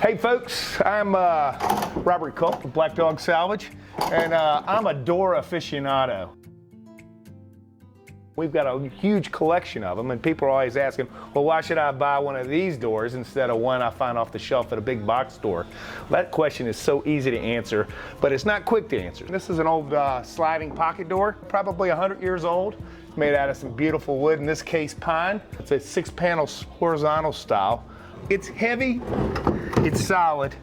Hey folks, I'm Robert Kulp with Black Dog Salvage, and I'm a door aficionado. We've got a huge collection of them, and people are always asking, well, why should I buy one of these doors instead of one I find off the shelf at a big box store? That question is so easy to answer, but it's not quick to answer. This is an old sliding pocket door, probably 100 years old. It's made out of some beautiful wood, in this case pine. It's a 6-panel horizontal style. It's heavy, it's solid,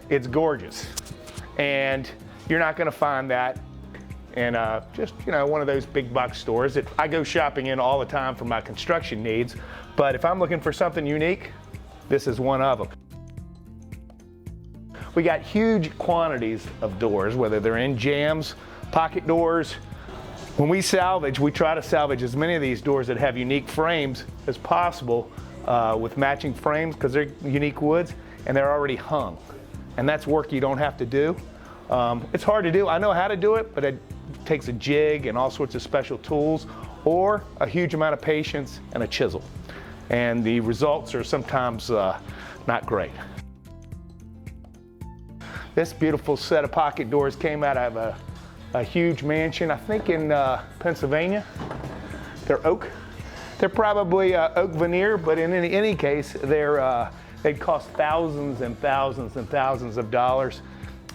it's gorgeous, and you're not going to find that in just one of those big box stores that I go shopping in all the time for my construction needs. But if I'm looking for something unique, this is one of them. We got huge quantities of doors, whether they're in jams, pocket doors. When we salvage, we try to salvage as many of these doors that have unique frames as possible with matching frames, because they're unique woods and they're already hung. And that's work you don't have to do. It's hard to do. I know how to do it, but it takes a jig and all sorts of special tools, or a huge amount of patience and a chisel. And the results are sometimes not great. This beautiful set of pocket doors came out of a huge mansion, I think in Pennsylvania. They're oak. They're probably oak veneer, but in any case, they'd cost thousands and thousands and thousands of dollars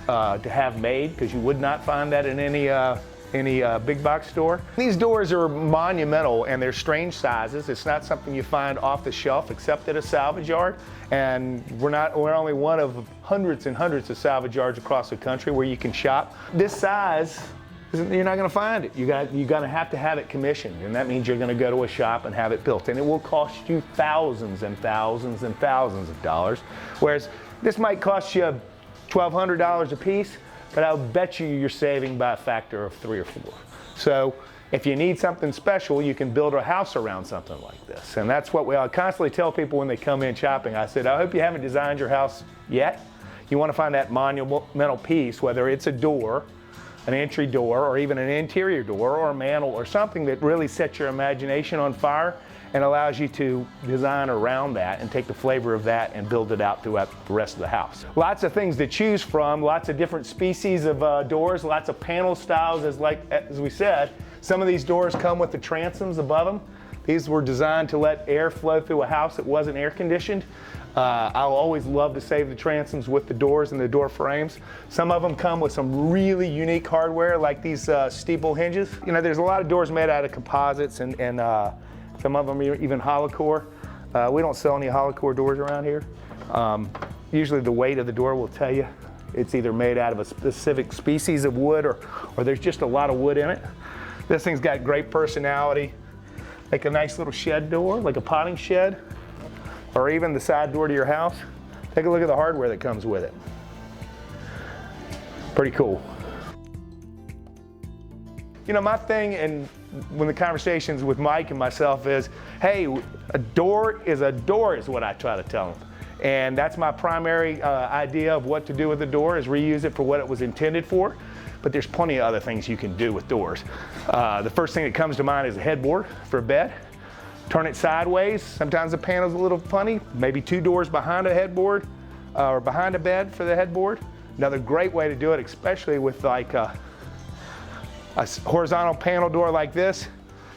to have made, because you would not find that in any big box store. These doors are monumental, and they're strange sizes. It's not something you find off the shelf except at a salvage yard. And we're only one of hundreds and hundreds of salvage yards across the country where you can shop. This size, you're not going to find it. You're going to have it commissioned, and that means you're going to go to a shop and have it built, and it will cost you thousands and thousands and thousands of dollars. Whereas this might cost you $1,200 a piece, but I'll bet you're saving by a factor of 3 or 4. So if you need something special, you can build a house around something like this. And that's what I constantly tell people when they come in shopping. I said, I hope you haven't designed your house yet. You want to find that monumental piece, whether it's a door, an entry door, or even an interior door, or a mantle, or something that really sets your imagination on fire and allows you to design around that and take the flavor of that and build it out throughout the rest of the house. Lots of things to choose from, lots of different species of doors, lots of panel styles, as we said. Some of these doors come with the transoms above them. These were designed to let air flow through a house that wasn't air conditioned. I'll always love to save the transoms with the doors and the door frames. Some of them come with some really unique hardware, like these steeple hinges. There's a lot of doors made out of composites, and some of them are even hollow core. We don't sell any hollow core doors around here. Usually the weight of the door will tell you it's either made out of a specific species of wood, or there's just a lot of wood in it. This thing's got great personality, like a nice little shed door, like a potting shed, or even the side door to your house. Take a look at the hardware that comes with it. Pretty cool. My thing, and when the conversations with Mike and myself is, hey, a door is what I try to tell them. And that's my primary idea of what to do with the door, is reuse it for what it was intended for. But there's plenty of other things you can do with doors. The first thing that comes to mind is a headboard for a bed. Turn it sideways. Sometimes the panel's a little funny. Maybe 2 doors behind a headboard, or behind a bed for the headboard. Another great way to do it, especially with like a horizontal panel door like this.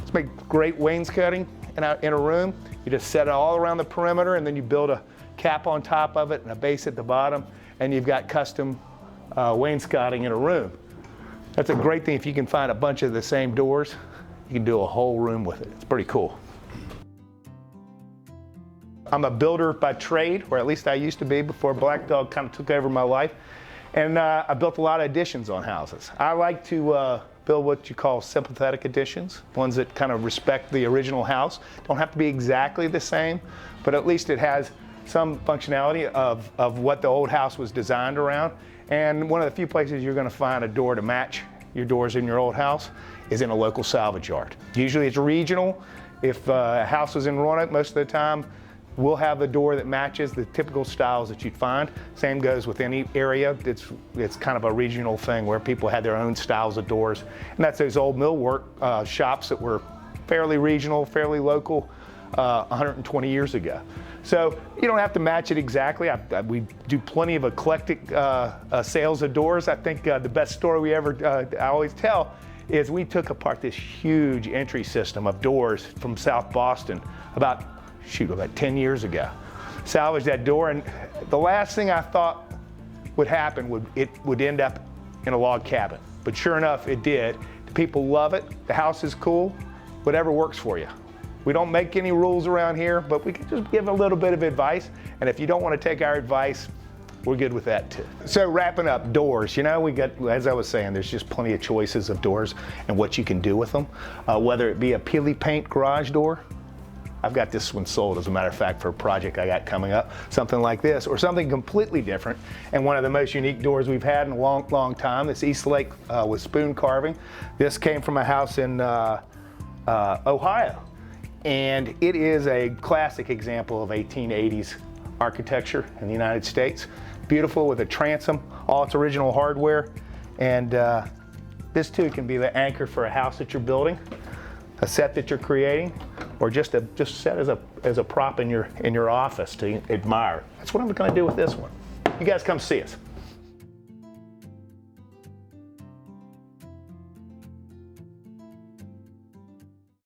It's make great wainscoting in a room. You just set it all around the perimeter, and then you build a cap on top of it and a base at the bottom, and you've got custom wainscoting in a room. That's a great thing. If you can find a bunch of the same doors, you can do a whole room with it. It's pretty cool. I'm a builder by trade, or at least I used to be before Black Dog kind of took over my life. And I built a lot of additions on houses. I like to build what you call sympathetic additions, ones that kind of respect the original house. Don't have to be exactly the same, but at least it has some functionality of what the old house was designed around. And one of the few places you're going to find a door to match your doors in your old house is in a local salvage yard. Usually it's regional. If a house is in Roanoke, most of the time we'll have a door that matches the typical styles that you'd find. Same goes with any area. It's kind of a regional thing where people had their own styles of doors. And that's those old millwork shops that were fairly regional, fairly local 120 years ago. So you don't have to match it exactly. We do plenty of eclectic sales of doors. I think the best story we ever, I always tell, is we took apart this huge entry system of doors from South Boston about 10 years ago. Salvaged that door, and the last thing I thought would happen would end up in a log cabin. But sure enough, it did. The people love it. The house is cool. Whatever works for you. We don't make any rules around here, but we can just give a little bit of advice. And if you don't want to take our advice, we're good with that too. So wrapping up, doors. You know, we got, as I was saying, there's just plenty of choices of doors and what you can do with them. Whether it be a peely paint garage door. I've got this one sold, as a matter of fact, for a project I got coming up. Something like this, or something completely different. And one of the most unique doors we've had in a long, long time. This East Lake with spoon carving. This came from a house in Ohio. And it is a classic example of 1880s architecture in the United States. Beautiful with a transom, all its original hardware. And this too can be the anchor for a house that you're building, a set that you're creating, or just set as a prop in your office to admire. That's what I'm going to do with this one. You guys come see us.